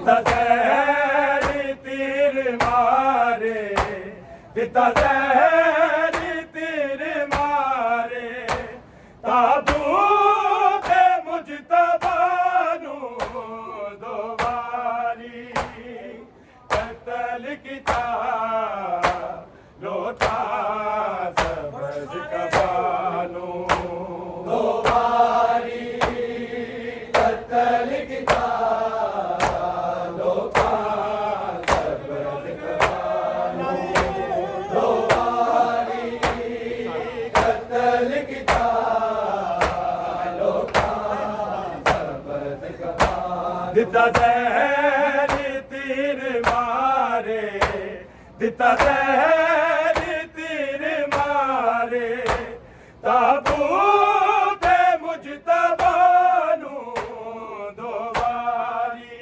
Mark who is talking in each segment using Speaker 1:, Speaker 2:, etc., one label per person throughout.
Speaker 1: दिता जहर तीर मारे, दिता जहर तीर मारे, ताबूत मुजतबा नू दो बारी कत्ल कीता, लोटा सबज़ कबानू दो बारी कत्ल कीता, लोटा सबज़ कबानू दो बारी कत्ल कीता, लोटा सबज़ कबानू दिता जहर तीर मारे, दिता जहर तीर मारे, ताबूत मुजतबा नू दो बारी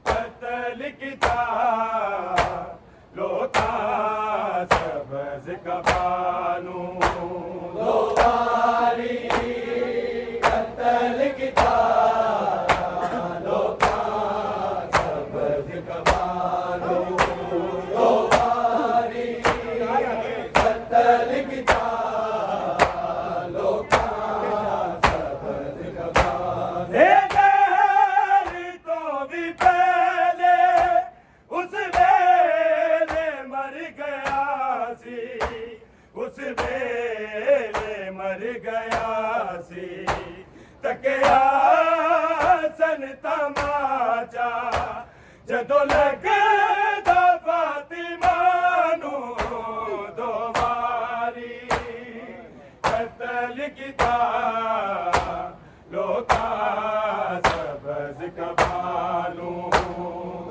Speaker 1: कत्ल कीता, लोटा सबज़ कबानू दो बारी कत्ल कीता, लोटा सबज़ कबानू दो बारी कत्ल कीता, लोटा सबज़ कबानू ए जहर तो भी पहले उस वेले मर गया सी, उस वेले मर गया सी, तकिया सन तमाचा जदों लगदा फातिमा नू दो बारी कत्ल कीता, लोटा सबज़ कबानू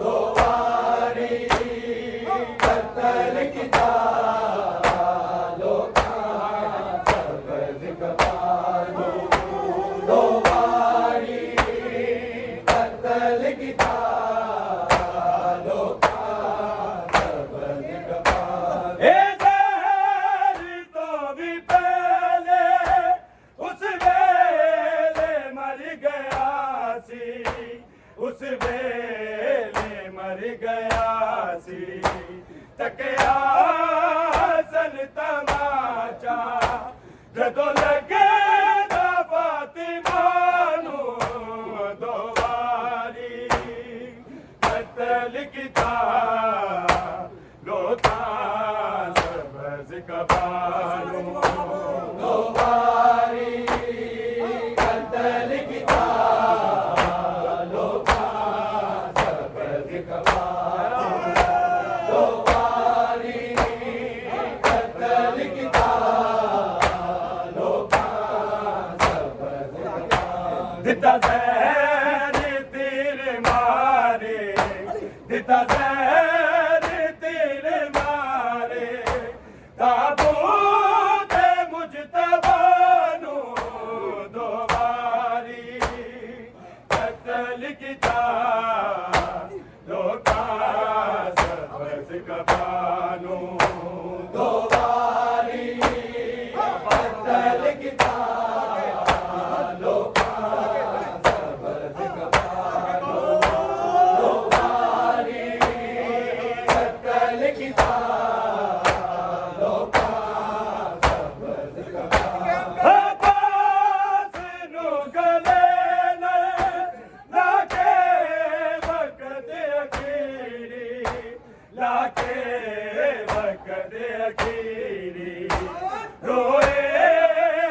Speaker 1: दो बारी कत्ल कीता, लोटा सबज़ कबानू दो बारी कत्ल कीता, लोटा सबज़ कबानू ए जहर तो भी पहले उस वेले मर गया सी, उस वेले मर गया सी, तकिया सन तमाचा जदों लगदा फातिमा नू दो बारी कत्ल कीता, लोटा सबज़ कबानू दो बारी कत्ल कीता, लोटा सबज़ कबानू दो बारी कत्ल कीता, लोटा सबज़ कबानू दिता जहर तीर मारे, दिता जहर तीर मारे, ताबूत मुजतबा नू दो बारी कत्ल कीता, लोटा सबज़ कबानू दो बारी कत्ल कीता, लोटा सबज़ कबानू दो बारी कत्ल कीता, लोटा सबज़ कबानू अब्बास नू गले लाके वक़्त अखीरी, लाके वक़्त अखीरी, रोए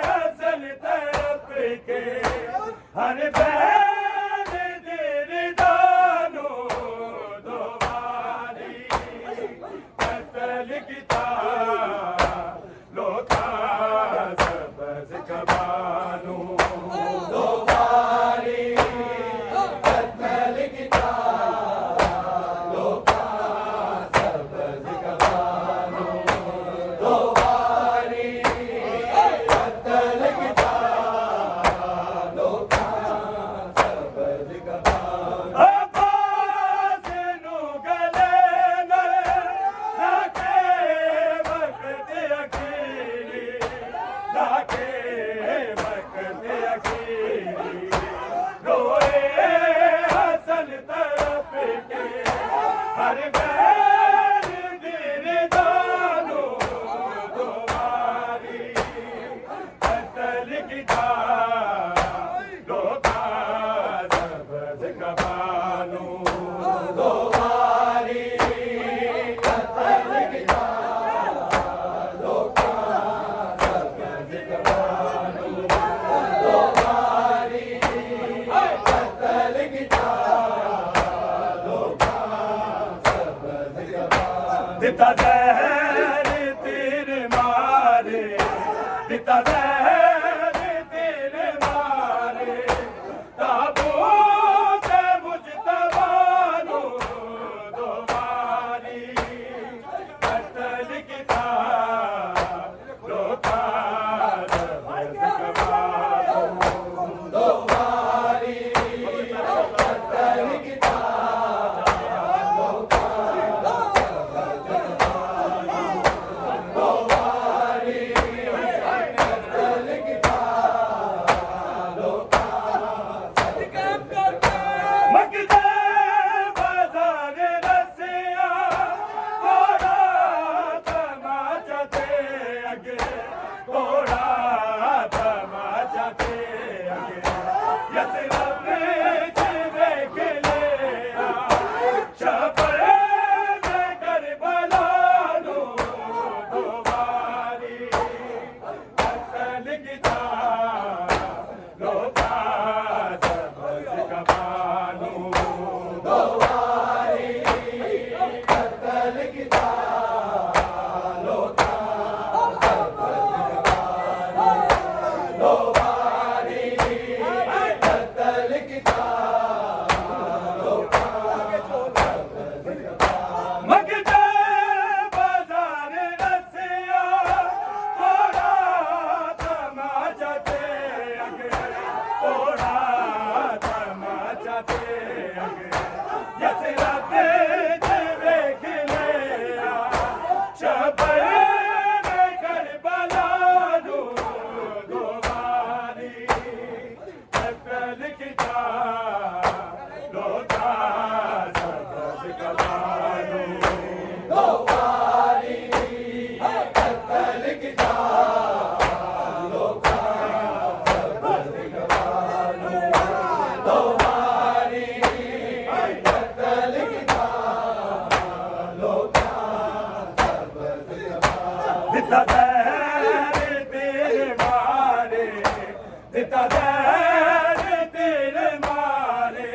Speaker 1: हसन तरफ के हर बहन दिलदानू दो बारी कत्ल कीता, लोटा सबज़ कबानू दो बारी कत्ल कीता, लोटा सबज़ कबानू दो बारी कत्ल कीता, लोटा सबज़ कबानू अब्बास नू गले लाके वक़्त अखीरी, लाके वक़्त अखीरी, रोए हसन तन तड़प के हर बैर दीर दानो तुम्हारी कतल की लोका सबज कबानो तुम्हारी कतल की लोका सबज कबानो तुम्हारी कतल की लोका सबज कबानो दिता जहर तीर मारे दिता जहर तीर मारे ताबूत मुजतबानो तुम्हारी कतल की लोका सबज कबानो तुम्हारी कतल की मगदे बाजार रसिया घोड़ा तमाचा थे अगे घोड़ा तमाचा थे अगे यसरब विच देख लिया शबर में करबला नो तुम्हारी कतल की लोका सबज कबानो तुम्हारी कतल की लोका सबज कबानो तुम्हारी कतल की लोका सबज कबानो मगदे बाजार रसिया घोड़ा तमाचा थे अगे घोड़ा तमाचा थे अगे यसरब विच देख लिया शबर में करबला नो तुम्हारी कतल की लोका सबज कबानो तुम्हारी कतल की लोका सबज कबानो तुम्हारी कतल की लोका सबज कबानो दिता जहर तीर मारे दिता जहर तीर मारे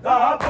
Speaker 1: ताप